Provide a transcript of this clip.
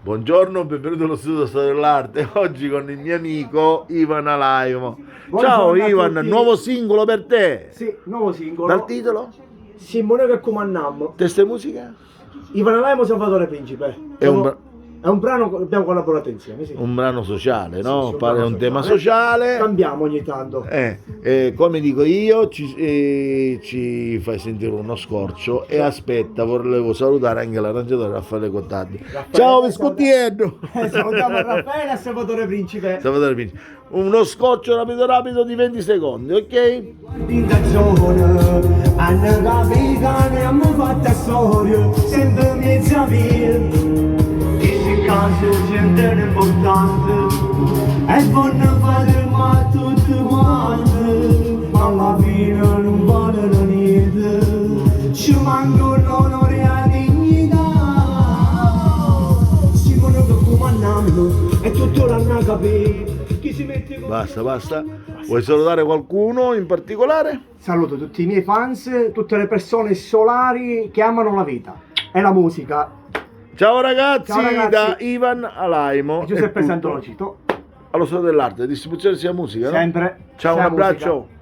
Buongiorno, benvenuto allo studio Storia dell'Arte. Oggi con il mio amico Ivan Alaimo. Ciao Ivan, nuovo singolo per te. Sì, nuovo singolo. Dal titolo? Simone che comandammo. Testo e musica? Ivan Alaimo Salvatore Principe. È un brano che abbiamo collaborato insieme, sì. Un brano sociale, no? Sì, Pare un tema sociale. Cambiamo ogni tanto. Come dico io, ci fai sentire uno scorcio e aspetta, volevo salutare anche l'arrangiatore Raffaele Cottardi. Ciao Viscottiello! Salutiamo Raffaele e Salvatore Principe. Salvatore Principe. Uno scoccio rapido di 20 secondi, ok? Hanno capito che abbiamo fatto storia, sempre mezza via. Caso gente importante è buono fare ma tutti quanti alla fine non valgono niente, ci manca l'onore e la dignità. Simone che comandando e tutto l'hanno capito. Chi si mette con... Basta. Vuoi salutare qualcuno in particolare? Saluto tutti i miei fans, tutte le persone solari che amano la vita e la musica. Ciao ragazzi, da Ivan Alaimo. Giuseppe Santolocito. Allo Stato dell'Arte, distribuzione sia musica, no? Sempre. Ciao, un sia abbraccio. musica.